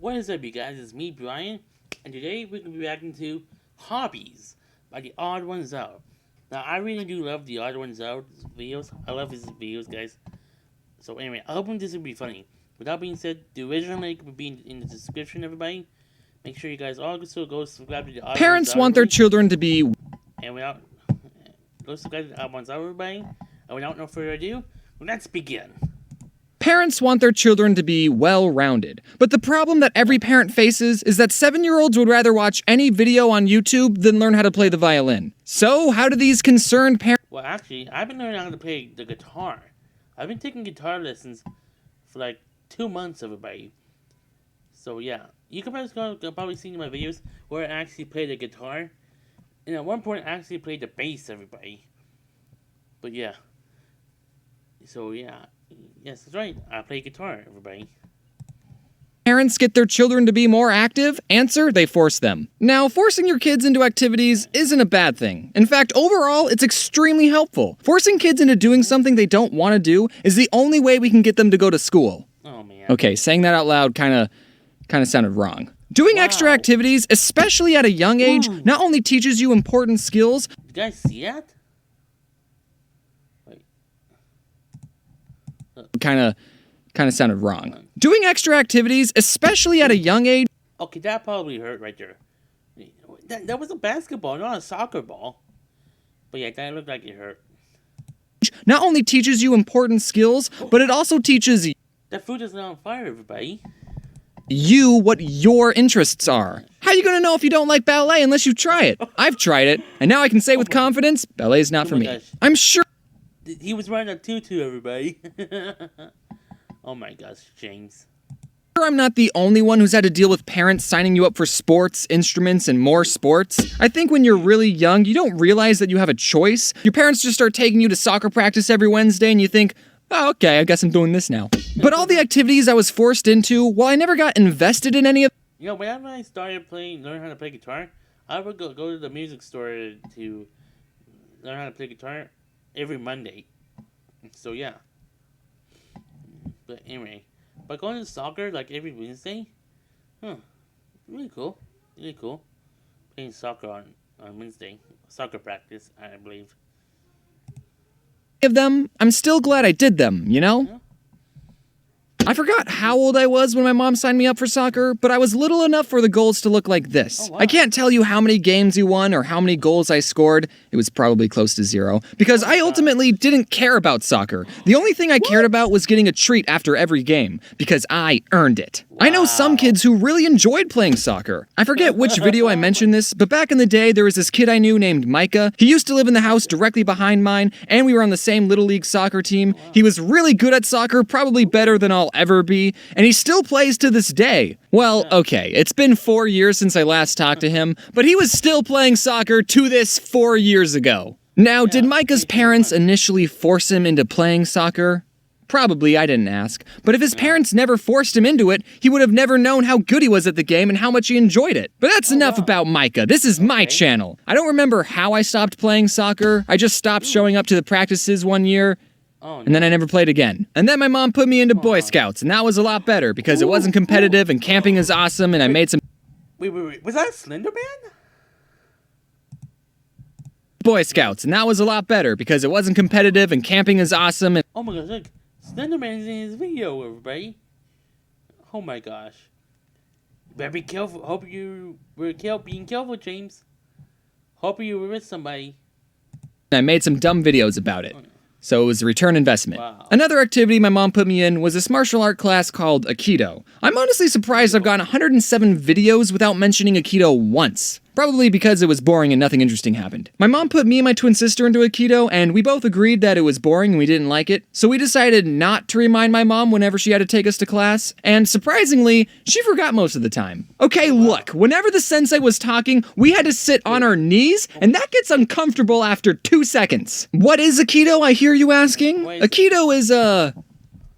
What is up, you guys? It's me, Brian, and today we're going to be reacting to Hobbies by the Odd Ones Out. Now, I really do love the Odd Ones Out videos. I love his videos, guys. So, anyway, I hope this will be funny. With that being said, the original link will be in the description, everybody. Make sure you guys all go subscribe to the Odd Ones Out. Parents want their children to be... And without... Go subscribe to the Odd Ones Out, everybody. And without no further ado, let's begin. Parents want their children to be well-rounded, but the problem that every parent faces is that 7-year-olds would rather watch any video on YouTube than learn how to play the violin. So, how do these concerned parents... Well, actually, I've been learning how to play the guitar. I've been taking guitar lessons for like 2 months, everybody. So, yeah. You can probably see in my videos where I actually play the guitar. And at one point, I actually played the bass, everybody. But, yeah. So, yeah. Yes, that's right. I play guitar, everybody. Parents get their children to be more active? Answer, they force them. Now, forcing your kids into activities isn't a bad thing. In fact, overall, it's extremely helpful. Forcing kids into doing something they don't want to do is the only way we can get them to go to school. Oh, man. Okay, saying that out loud kind of sounded wrong. Doing extra activities, especially at a young age, not only teaches you important skills... Did you guys see that? Kind of sounded wrong. Doing extra activities, especially at a young age... Okay, that probably hurt right there. That was a basketball, not a soccer ball. But yeah, that looked like it hurt. Not only teaches you important skills, but it also teaches That food is not on fire, everybody. you what your interests are. How are you gonna know if you don't like ballet unless you try it? I've tried it, and now I can say with confidence, ballet is not for me. Gosh. I'm sure... He was wearing a tutu, everybody. Oh my gosh, James. I'm not the only one who's had to deal with parents signing you up for sports, instruments, and more sports. I think when you're really young, you don't realize that you have a choice. Your parents just start taking you to soccer practice every Wednesday, and you think, oh, okay, I guess I'm doing this now. But all the activities I was forced into, while I never got invested in any of... You know, whenever I started learn how to play guitar, I would go to the music store to learn how to play guitar every Monday. So yeah. But anyway, but going to soccer like every Wednesday, really cool, really cool. Playing soccer on Wednesday, soccer practice, I believe. Of them, I'm still glad I did them, you know? Yeah. I forgot how old I was when my mom signed me up for soccer, but I was little enough for the goals to look like this. Oh, wow. I can't tell you how many games we won or how many goals I scored. It was probably close to 0, because I ultimately didn't care about soccer. The only thing I cared about was getting a treat after every game, because I earned it. Wow. I know some kids who really enjoyed playing soccer. I forget which video I mentioned this, but back in the day, there was this kid I knew named Micah. He used to live in the house directly behind mine, and we were on the same Little League soccer team. He was really good at soccer, probably better than I'll ever be, and he still plays to this day. Well, okay, it's been 4 years since I last talked to him, but he was still playing soccer to this 4 years ago. Now, did Micah's parents initially force him into playing soccer? Probably, I didn't ask. But if his parents never forced him into it, he would have never known how good he was at the game and how much he enjoyed it. But that's enough about Micah. This is my channel. I don't remember how I stopped playing soccer. I just stopped showing up to the practices one year, and then I never played again. And then my mom put me into Boy Scouts, and that was a lot better because it wasn't competitive and camping is awesome, and I made some... Wait. Was that Slender Man? Boy Scouts, and that was a lot better because it wasn't competitive and camping is awesome, and... Oh my gosh, look. Slender Man's in his video, everybody. Oh my gosh. You better be careful. Hope you were being careful, James. Hope you were with somebody. I made some dumb videos about it. So it was a return investment. Wow. Another activity my mom put me in was this martial art class called Aikido. I'm honestly surprised I've gotten 107 videos without mentioning Aikido once. Probably because it was boring and nothing interesting happened. My mom put me and my twin sister into Aikido, and we both agreed that it was boring and we didn't like it. So we decided not to remind my mom whenever she had to take us to class, and surprisingly, she forgot most of the time. Okay, look, whenever the sensei was talking, we had to sit on our knees, and that gets uncomfortable after 2 seconds. What is Aikido, I hear you asking? Aikido is a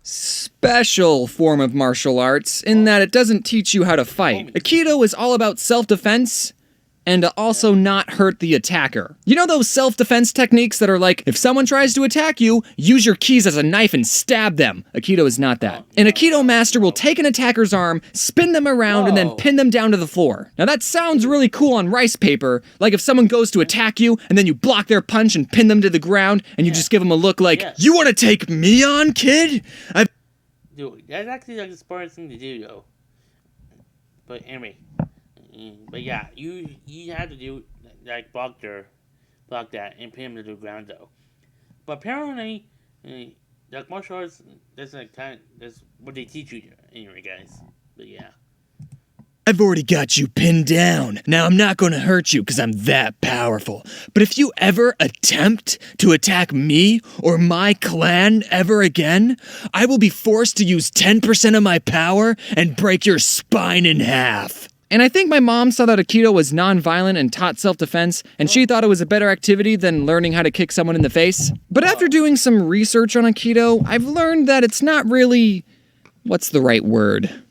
special form of martial arts in that it doesn't teach you how to fight. Aikido is all about self-defense and also not hurt the attacker. You know those self-defense techniques that are like, if someone tries to attack you, use your keys as a knife and stab them. Aikido is not that. An Aikido master will take an attacker's arm, spin them around, and then pin them down to the floor. Now that sounds really cool on rice paper, like if someone goes to attack you, and then you block their punch and pin them to the ground, and you just give them a look like, you want to take me on, kid? Dude, that's actually like the smartest thing to do, though. But anyway, yeah, you have to do like block that and pin him to the ground, though. But apparently, like martial arts, that's what they teach you anyway, guys. But yeah. I've already got you pinned down. Now I'm not gonna hurt you because I'm that powerful. But if you ever attempt to attack me or my clan ever again, I will be forced to use 10% of my power and break your spine in half. And I think my mom saw that Aikido was non-violent and taught self-defense, and she thought it was a better activity than learning how to kick someone in the face. But after doing some research on Aikido, I've learned that it's not really... what's the right word?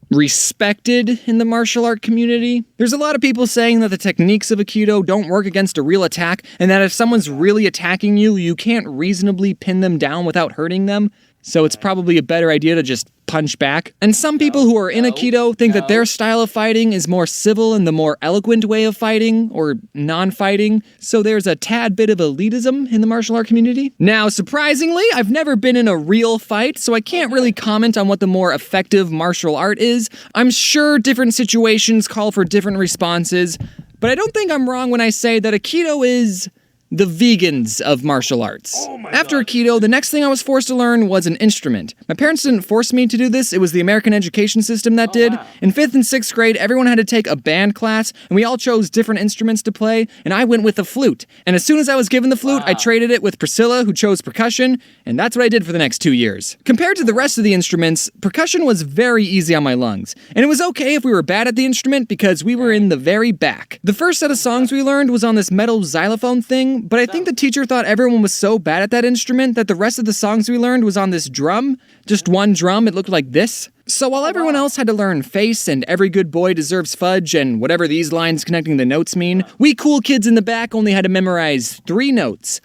Respected in the martial art community. There's a lot of people saying that the techniques of Aikido don't work against a real attack, and that if someone's really attacking you, you can't reasonably pin them down without hurting them. So it's probably a better idea to just punch back. And some people who are in Aikido think that their style of fighting is more civil and the more eloquent way of fighting, or non-fighting, so there's a tad bit of elitism in the martial art community. Now, surprisingly, I've never been in a real fight, so I can't really comment on what the more effective martial art is. I'm sure different situations call for different responses, but I don't think I'm wrong when I say that Aikido is... the vegans of martial arts. After Aikido, the next thing I was forced to learn was an instrument. My parents didn't force me to do this, it was the American education system that did. Wow. In 5th and 6th grade, everyone had to take a band class, and we all chose different instruments to play, and I went with the flute. And as soon as I was given the flute, I traded it with Priscilla, who chose percussion, and that's what I did for the next 2 years. Compared to the rest of the instruments, percussion was very easy on my lungs. And it was okay if we were bad at the instrument because we were in the very back. The first set of songs we learned was on this metal xylophone thing, but I think the teacher thought everyone was so bad at that instrument that the rest of the songs we learned was on this drum. Just one drum, it looked like this. So while everyone else had to learn face and every good boy deserves fudge and whatever these lines connecting the notes mean, we cool kids in the back only had to memorize 3 notes.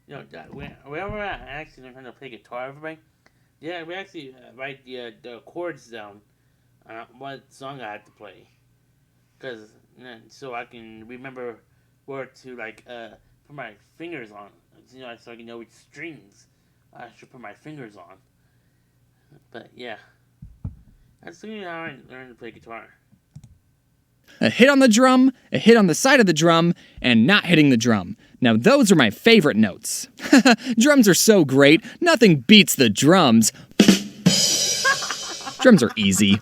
You know, whenever I actually learned how to play guitar, everybody, yeah, we actually write the chords down on what song I had to play. Because, so I can remember where to, like, put my fingers on, so I can know which strings I should put my fingers on. But yeah, that's really how I learned to play guitar. A hit on the drum, a hit on the side of the drum, and not hitting the drum. Now those are my favorite notes. Drums are so great, nothing beats the drums. Drums are easy.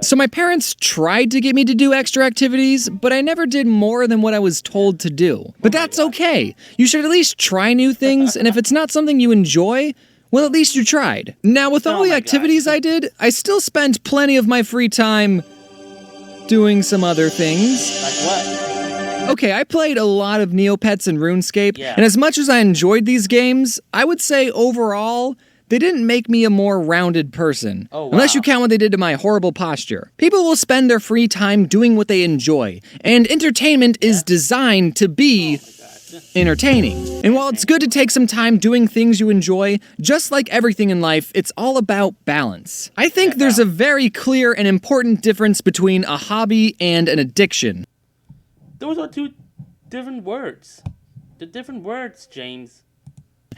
So my parents tried to get me to do extra activities, but I never did more than what I was told to do. But that's okay. You should at least try new things, and if it's not something you enjoy, well, at least you tried. Now, with all the activities I did, I still spent plenty of my free time doing some other things. Like what? Okay, I played a lot of Neopets and RuneScape, and as much as I enjoyed these games, I would say overall, they didn't make me a more rounded person. Oh, wow. Unless you count what they did to my horrible posture. People will spend their free time doing what they enjoy, and entertainment is designed to be entertaining. And while it's good to take some time doing things you enjoy, just like everything in life, it's all about balance. I think there's a very clear and important difference between a hobby and an addiction. Those are 2 different words. The different words, James.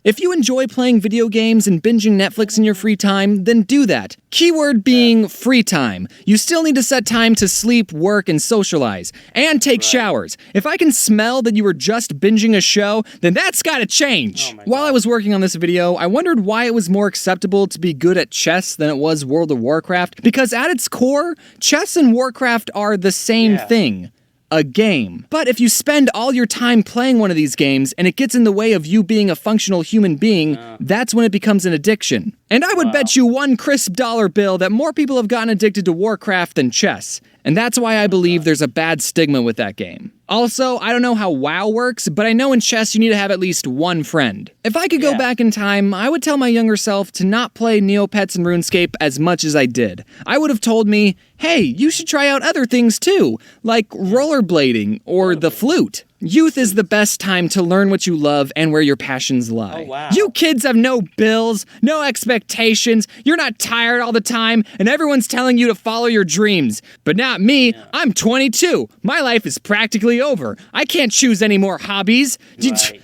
If you enjoy playing video games and binging Netflix in your free time, then do that. Keyword being free time. You still need to set time to sleep, work, and socialize. And take showers. If I can smell that you were just binging a show, then that's gotta change. While I was working on this video, I wondered why it was more acceptable to be good at chess than it was World of Warcraft. Because at its core, chess and Warcraft are the same thing. A game. But if you spend all your time playing one of these games and it gets in the way of you being a functional human being, that's when it becomes an addiction. And I would bet you one crisp dollar bill that more people have gotten addicted to Warcraft than chess. And that's why I believe there's a bad stigma with that game. Also, I don't know how WoW works, but I know in chess you need to have at least one friend. If I could go back in time, I would tell my younger self to not play Neopets and RuneScape as much as I did. I would have told me, Hey, you should try out other things too, like rollerblading or the flute. Youth is the best time to learn what you love and where your passions lie. Oh, wow. You kids have no bills, no expectations, you're not tired all the time, and everyone's telling you to follow your dreams. But not me, I'm 22. My life is practically over. I can't choose any more hobbies. Right.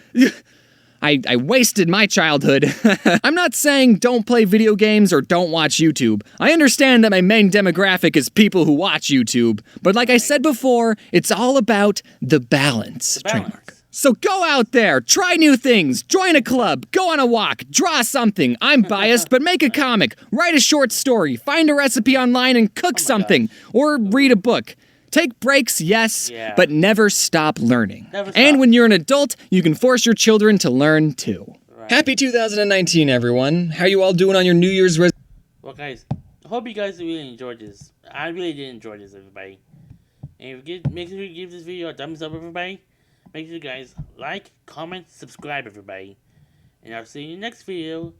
I wasted my childhood. I'm not saying don't play video games or don't watch YouTube. I understand that my main demographic is people who watch YouTube. But like I said before, it's all about the balance. Trademark. So go out there, try new things, join a club, go on a walk, draw something. I'm biased, but make a comic, write a short story, find a recipe online and cook something, or read a book. Take breaks, yes, but never stop learning. And when you're an adult, you can force your children to learn too. Right. Happy 2019, everyone. How you all doing on your New Year's Well, guys, I hope you guys really enjoyed this. I really did enjoy this, everybody. And make sure you give this video a thumbs up, everybody. Make sure you guys like, comment, subscribe, everybody. And I'll see you in the next video.